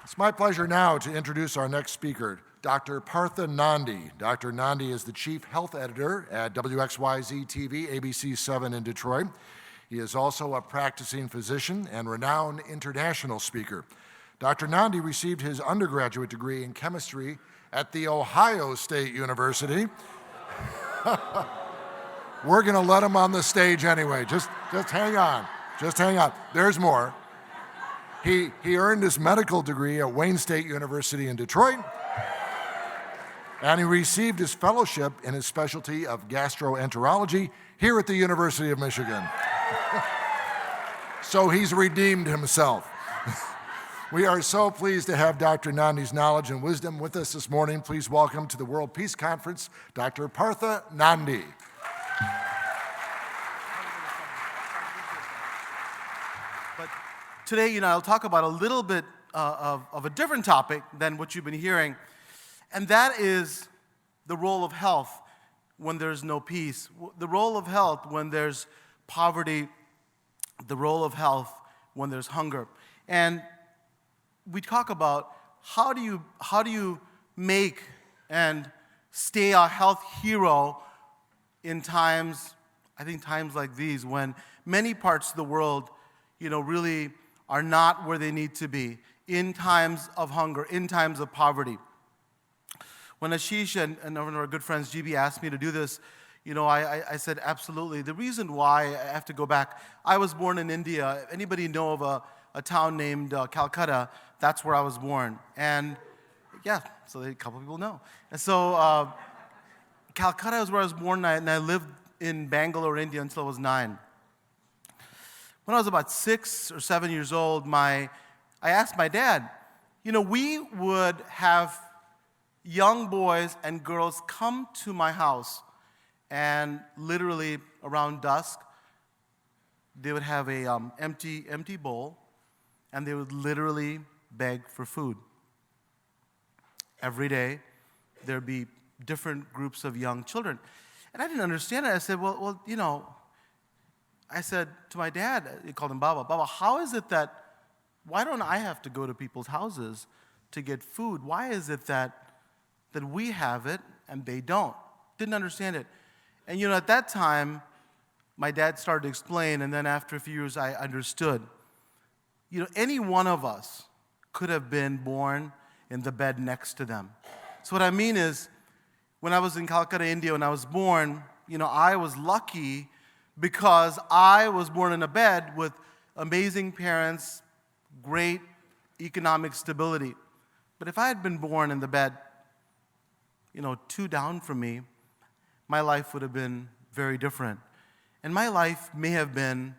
It's my pleasure now to introduce our next speaker, Dr. Partha Nandi. Dr. Nandi is the Chief Health Editor at WXYZ TV, ABC 7 in Detroit. He is also a practicing physician and renowned international speaker. Dr. Nandi received his undergraduate degree in chemistry at The Ohio State University. We're going to let him on the stage anyway. Just hang on. Just hang on. There's more. He earned his medical degree at Wayne State University in Detroit, and he received his fellowship in his specialty of gastroenterology here at the University of Michigan. So he's redeemed himself. We are so pleased to have Dr. Nandi's knowledge and wisdom with us this morning. Please welcome to the World Peace Conference, Dr. Partha Nandi. Today, I'll talk about a little bit of a different topic than what you've been hearing, and that is the role of health when there's no peace, the role of health when there's poverty, the role of health when there's hunger. And we talk about how do you make and stay a health hero in times like these, when many parts of the world, really are not where they need to be, in times of hunger, in times of poverty. When Ashish and one of our good friends, GB, asked me to do this, I said, absolutely. The reason why, I have to go back, I was born in India. Anybody know of a town named Calcutta? That's where I was born. And yeah, so a couple people know. And so Calcutta is where I was born, and I lived in Bangalore, India until I was 9. When I was about 6 or 7 years old, I asked my dad, we would have young boys and girls come to my house, and literally around dusk, they would have a empty bowl, and they would literally beg for food. Every day, there'd be different groups of young children. And I didn't understand it. I said, well, I said to my dad, he called him Baba, how is it that, why don't I have to go to people's houses to get food? Why is it that we have it and they don't? Didn't understand it. And at that time, my dad started to explain, and then after a few years, I understood. Any one of us could have been born in the bed next to them. So what I mean is, when I was in Calcutta, India, when I was born, I was lucky because I was born in a bed with amazing parents, great economic stability. But if I had been born in the bed, 2 down from me, my life would have been very different. And my life may have been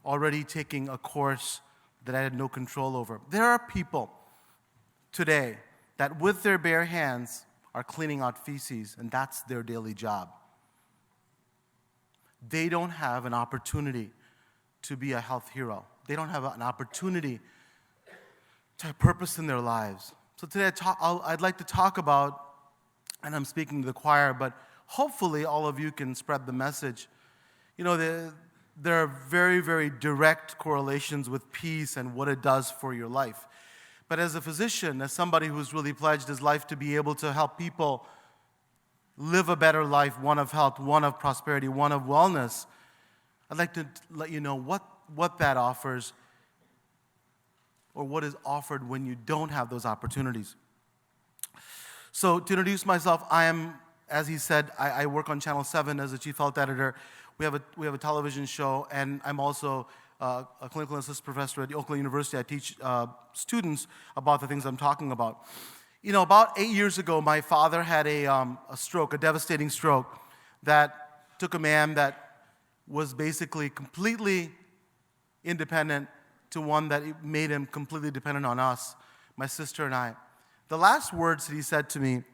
already taking a course that I had no control over. There are people today that with their bare hands are cleaning out feces, and that's their daily job. They don't have an opportunity to be a health hero. They don't have an opportunity to have purpose in their lives. So today I'd like to talk about, and I'm speaking to the choir, but hopefully all of you can spread the message. There are very, very direct correlations with peace and what it does for your life. But as a physician, as somebody who's really pledged his life to be able to help people live a better life, one of health, one of prosperity, one of wellness, I'd like to let you know what that offers, or what is offered when you don't have those opportunities. So to introduce myself, I am, as he said, I work on Channel 7 as a chief health editor. We have a television show, and I'm also a clinical assistant professor at Oakland University. I teach students about the things I'm talking about. About 8 years ago, my father had a stroke, a devastating stroke, that took a man that was basically completely independent to one that made him completely dependent on us, my sister and I. The last words that he said to me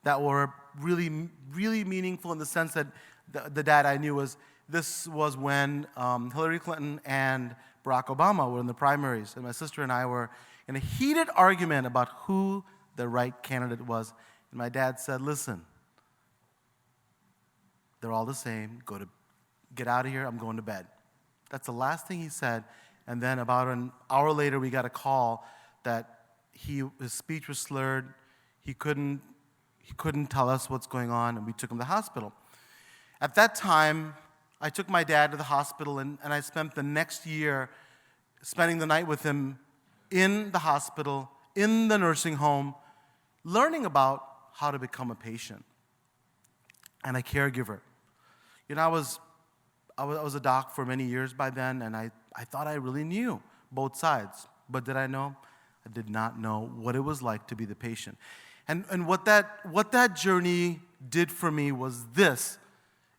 that were really, really meaningful in the sense that the dad I knew this was when Hillary Clinton and Barack Obama were in the primaries, and my sister and I were in a heated argument about who the right candidate was. And my dad said, listen, they're all the same. Get out of here. I'm going to bed. That's the last thing he said. And then about an hour later, we got a call that his speech was slurred. He couldn't tell us what's going on, and we took him to the hospital. At that time, I took my dad to the hospital, and I spent the next year spending the night with him in the hospital, in the nursing home, learning about how to become a patient and a caregiver. You know, I was a doc for many years by then, and I thought I really knew both sides. But did I know? I did not know what it was like to be the patient. And what that journey did for me was this.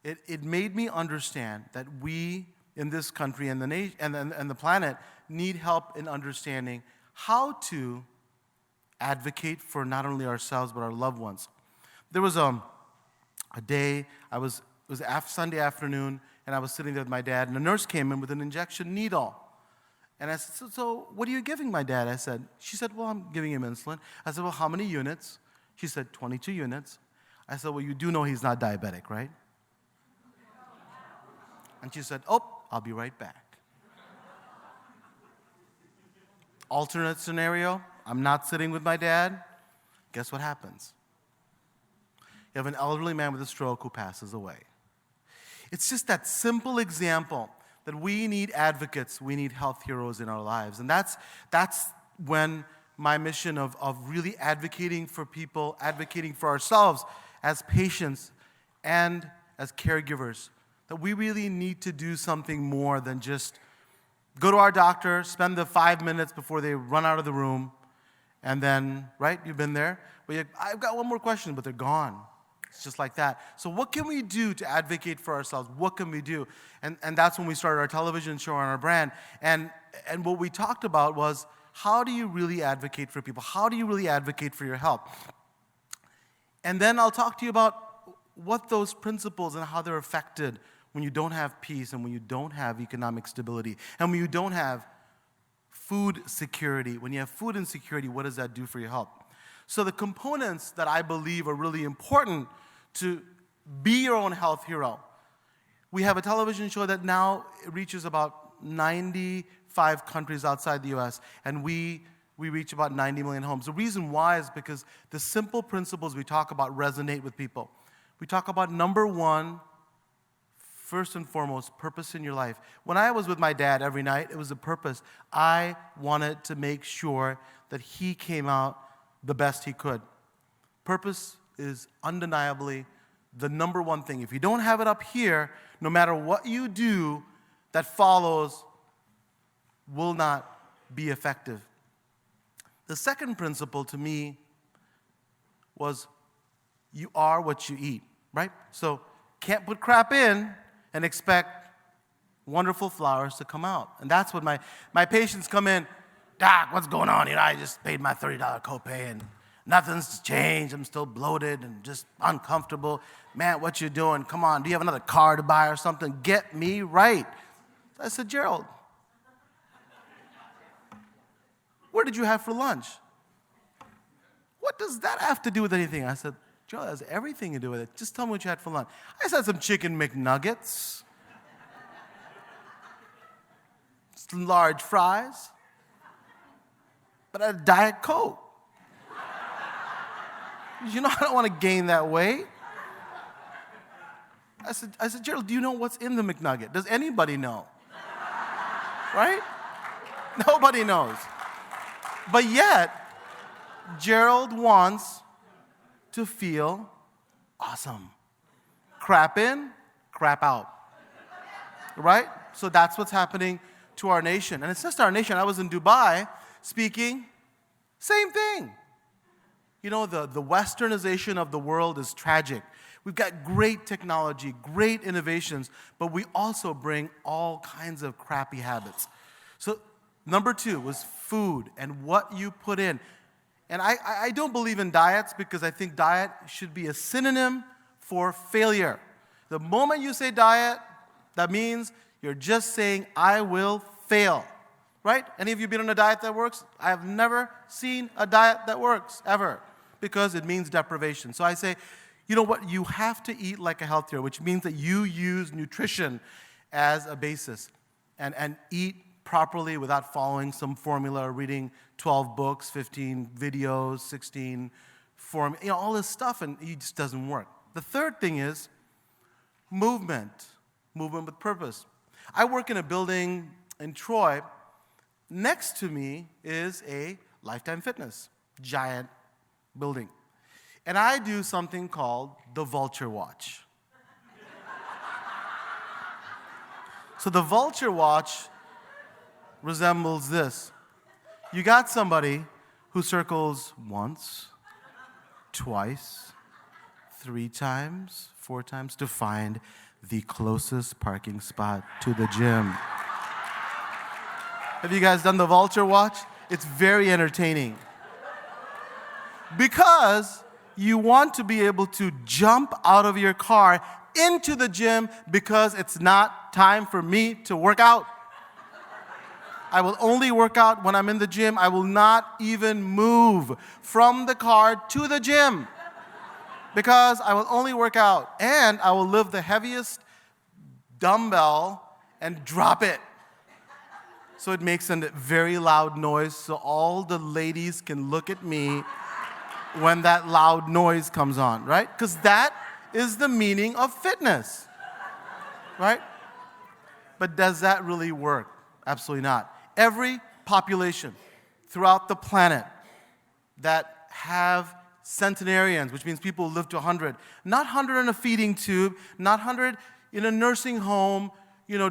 It made me understand that we in this country and the planet need help in understanding how to advocate for not only ourselves but our loved ones. There was a day, it was Sunday afternoon, and I was sitting there with my dad, and a nurse came in with an injection needle. And I said, so what are you giving my dad? She said, well, I'm giving him insulin. I said, well, how many units? She said, 22 units. I said, well, you do know he's not diabetic, right? And she said, oh, I'll be right back. Alternate scenario, I'm not sitting with my dad. Guess what happens? You have an elderly man with a stroke who passes away. It's just that simple example that we need advocates, we need health heroes in our lives. And that's when my mission of really advocating for people, advocating for ourselves as patients and as caregivers, that we really need to do something more than just go to our doctor, spend the 5 minutes before they run out of the room, and then, right, you've been there, but I've got one more question, but they're gone. It's just like that. So what can we do to advocate for ourselves? What can we do? And that's when we started our television show on our brand. And what we talked about was, how do you really advocate for people? How do you really advocate for your health? And then I'll talk to you about what those principles and how they're affected when you don't have peace and when you don't have economic stability and when you don't have food security. When you have food insecurity, what does that do for your health? So the components that I believe are really important to be your own health hero. We have a television show that now reaches about 95 countries outside the U.S., and we reach about 90 million homes. The reason why is because the simple principles we talk about resonate with people. We talk about number one, first and foremost, purpose in your life. When I was with my dad every night, it was a purpose. I wanted to make sure that he came out the best he could. Purpose is undeniably the number one thing. If you don't have it up here, no matter what you do, that follows will not be effective. The second principle to me was you are what you eat, right? So can't put crap in and expect wonderful flowers to come out. And that's what my patients come in, Doc, what's going on? You know, I just paid my $30 copay and nothing's changed. I'm still bloated and just uncomfortable. Man, what you doing? Come on, do you have another car to buy or something? Get me right. I said, Gerald, what did you have for lunch? What does that have to do with anything? I said, Gerald, it has everything to do with it. Just tell me what you had for lunch. I said some chicken McNuggets, some large fries, but I had a Diet Coke. You know, I don't want to gain that weight. I said, Gerald, do you know what's in the McNugget? Does anybody know? Right? Nobody knows. But yet, Gerald wants to feel awesome. Crap in, crap out. Right? So that's what's happening to our nation. And it's just our nation. I was in Dubai speaking, same thing. You know, the westernization of the world is tragic. We've got great technology, great innovations, but we also bring all kinds of crappy habits. So number two was food and what you put in. And I don't believe in diets because I think diet should be a synonym for failure. The moment you say diet, that means you're just saying, I will fail. Right? Any of you been on a diet that works? I have never seen a diet that works, ever, because it means deprivation. So I say, you know what? You have to eat like a health hero, which means that you use nutrition as a basis and eat properly without following some formula or reading 12 books, 15 videos, 16 all this stuff, and it just doesn't work. The third thing is movement with purpose. I work in a building in Troy. Next to me is a Lifetime Fitness, giant building. And I do something called the Vulture Watch. So the Vulture Watch resembles this. You got somebody who circles once, twice, 3 times, 4 times to find the closest parking spot to the gym. Have you guys done the Vulture Watch? It's very entertaining. Because you want to be able to jump out of your car into the gym because it's not time for me to work out. I will only work out when I'm in the gym. I will not even move from the car to the gym because I will only work out, and I will lift the heaviest dumbbell and drop it. So it makes a very loud noise so all the ladies can look at me when that loud noise comes on, right? Because that is the meaning of fitness, right? But does that really work? Absolutely not. Every population throughout the planet that have centenarians, which means people who live to 100, not 100 in a feeding tube, not 100 in a nursing home,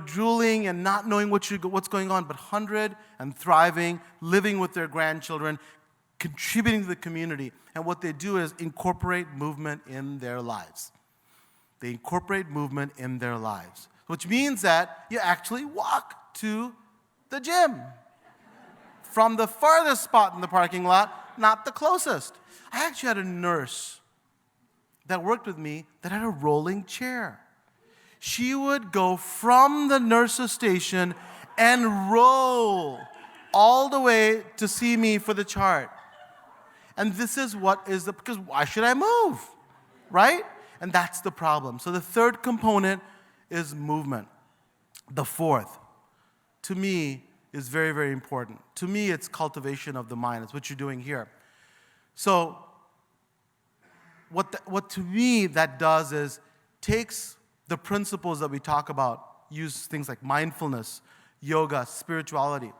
drooling and not knowing what's going on, but 100 and thriving, living with their grandchildren, contributing to the community. And what they do is incorporate movement in their lives. They incorporate movement in their lives, which means that you actually walk to the gym from the farthest spot in the parking lot, not the closest. I actually had a nurse that worked with me that had a rolling chair. She would go from the nurse's station and roll all the way to see me for the chart. And this is because why should I move, right? And that's the problem. So the third component is movement. The fourth, to me, is very, very important. To me, it's cultivation of the mind. It's what you're doing here. So what to me that does is takes the principles that we talk about, use things like mindfulness, yoga, spirituality.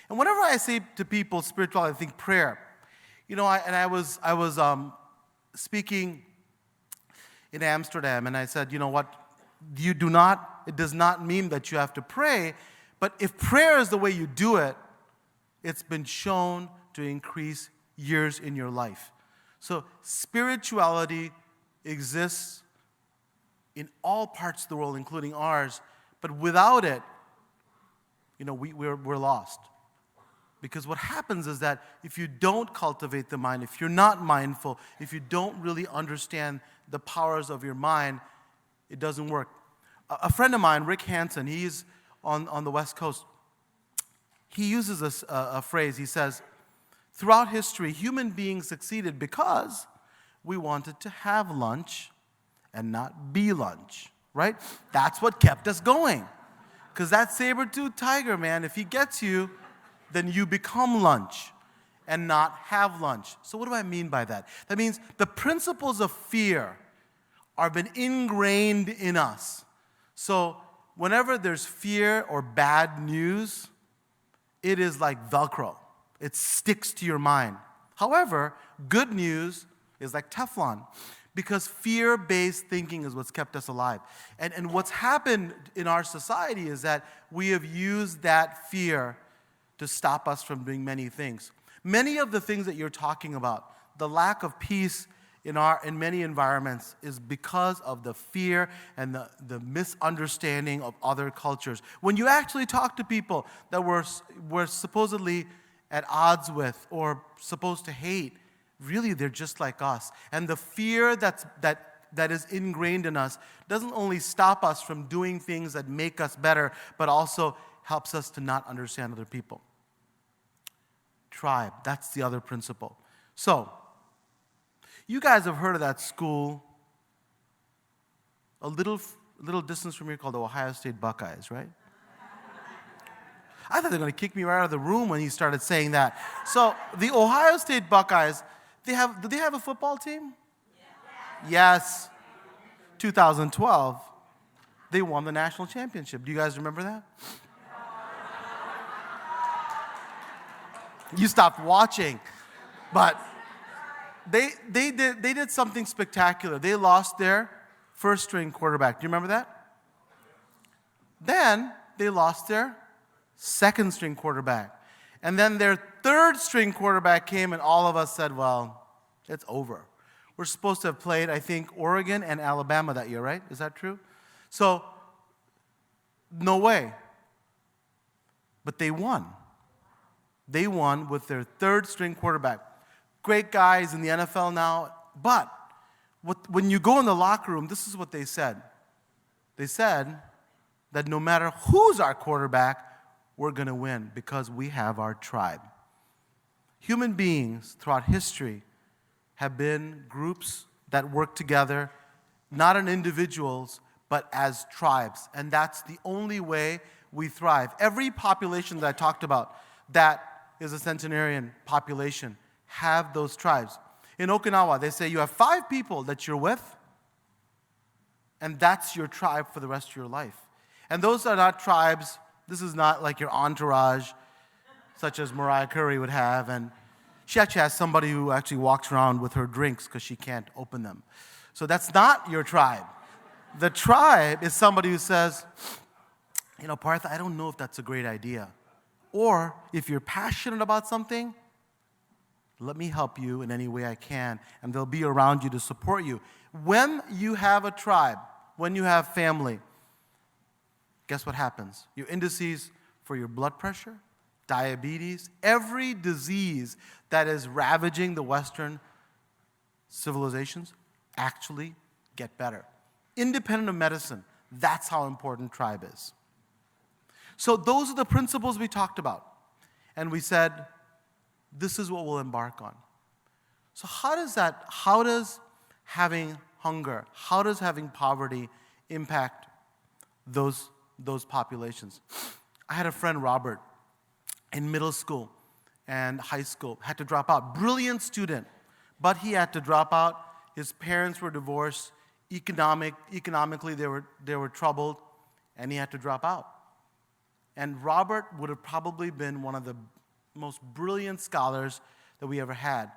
And whenever I say to people spirituality, I think prayer. I was speaking in Amsterdam, and I said, it does not mean that you have to pray, but if prayer is the way you do it, it's been shown to increase years in your life. So spirituality exists in all parts of the world, including ours, but without it, we're lost. Because what happens is that if you don't cultivate the mind, if you're not mindful, if you don't really understand the powers of your mind, it doesn't work. A friend of mine, Rick Hansen, he's on the West Coast. He uses a phrase. He says, throughout history, human beings succeeded because we wanted to have lunch and not be lunch, right? That's what kept us going. Because that saber-toothed tiger, man, if he gets you, then you become lunch and not have lunch. So what do I mean by that? That means the principles of fear are been ingrained in us. So whenever there's fear or bad news, it is like Velcro. It sticks to your mind. However, good news is like Teflon, because fear-based thinking is what's kept us alive. And what's happened in our society is that we have used that fear to stop us from doing many things. Many of the things that you're talking about, the lack of peace in many environments is because of the fear and the misunderstanding of other cultures. When you actually talk to people that we're supposedly at odds with or supposed to hate, really they're just like us. And the fear that is ingrained in us doesn't only stop us from doing things that make us better, but also helps us to not understand other people. Tribe, that's the other principle. So, you guys have heard of that school a little distance from here called the Ohio State Buckeyes, right? I thought they were going to kick me right out of the room when he started saying that. So the Ohio State Buckeyes, do they have a football team? Yes. 2012, they won the national championship. Do you guys remember that? You stopped watching. But they did something spectacular. They lost their first-string quarterback. Do you remember that? Then they lost their second-string quarterback. And then their third-string quarterback came, and all of us said, well, it's over. We're supposed to have played, I think, Oregon and Alabama that year, right? Is that true? So, no way. But they won. They won with their third-string quarterback. Great guys in the NFL now. But when you go in the locker room, this is what they said. They said that no matter who's our quarterback, we're going to win because we have our tribe. Human beings throughout history have been groups that work together, not as individuals, but as tribes. And that's the only way we thrive. Every population that I talked about that is a centenarian population have those tribes. In Okinawa, they say you have 5 people that you're with, and that's your tribe for the rest of your life. And those are not tribes. This is not like your entourage, such as Mariah Carey would have, and she actually has somebody who actually walks around with her drinks because she can't open them. So that's not your tribe. The tribe is somebody who says, you know, Partha, I don't know if that's a great idea. Or if you're passionate about something, let me help you in any way I can, and they'll be around you to support you. When you have a tribe, when you have family, guess what happens? Your indices for your blood pressure, diabetes, every disease that is ravaging the Western civilizations actually get better. Independent of medicine, that's how important tribe is. So those are the principles we talked about. And we said, this is what we'll embark on. So how does having hunger, how does having poverty impact those populations? I had a friend, Robert, in middle school and high school, had to drop out. Brilliant student, but he had to drop out. His parents were divorced. Economically, they were troubled, and he had to drop out. And Robert would have probably been one of the most brilliant scholars that we ever had.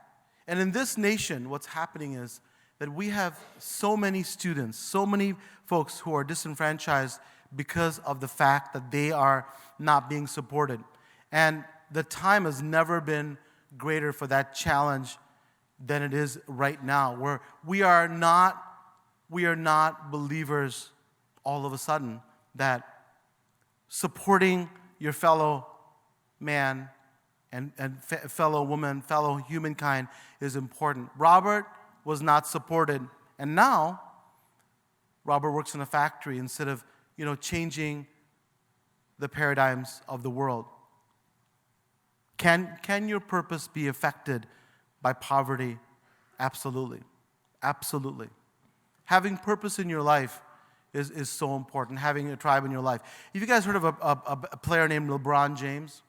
And in this nation, what's happening is that we have so many students, so many folks who are disenfranchised because of the fact that they are not being supported. And the time has never been greater for that challenge than it is right now, where we are not believers all of a sudden that supporting your fellow man and fellow woman, fellow humankind is important. Robert was not supported, and now Robert works in a factory instead of, changing the paradigms of the world. Can your purpose be affected by poverty? Absolutely. Absolutely. Having purpose in your life is so important, having a tribe in your life. Have you guys heard of a player named LeBron James?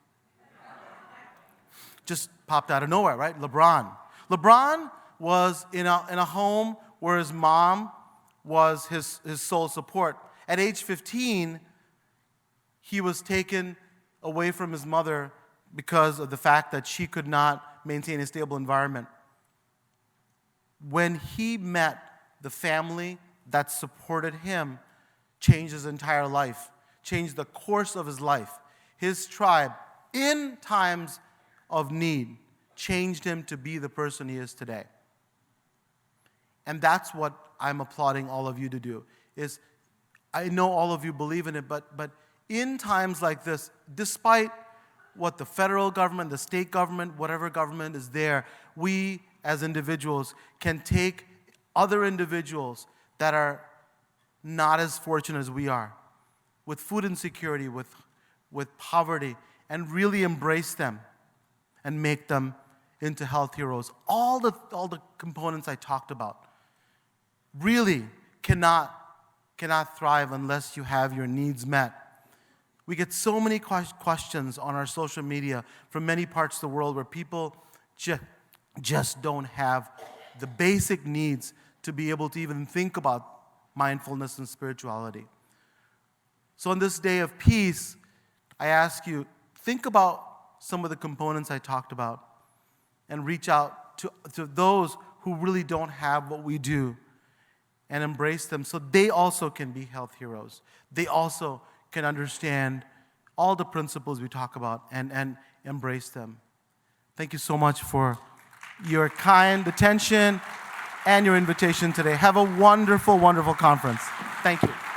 Just popped out of nowhere, right? LeBron was in a home where his mom was his sole support. At age 15, he was taken away from his mother because of the fact that she could not maintain a stable environment. When he met the family that supported him, changed his entire life, changed the course of his life. His tribe, in times of need, changed him to be the person he is today. And that's what I'm applauding all of you to do. Is I know all of you believe in it, but in times like this, despite what the federal government, the state government, whatever government is there, we as individuals can take other individuals that are not as fortunate as we are, with food insecurity, with poverty, and really embrace them and make them into health heroes. All the components I talked about really cannot thrive unless you have your needs met. We get so many questions on our social media from many parts of the world where people just don't have the basic needs to be able to even think about mindfulness and spirituality. So on this day of peace, I ask you, think about some of the components I talked about and reach out to those who really don't have what we do and embrace them so they also can be health heroes. They also can understand all the principles we talk about and embrace them. Thank you so much for your kind attention and your invitation today. Have a wonderful, wonderful conference. Thank you.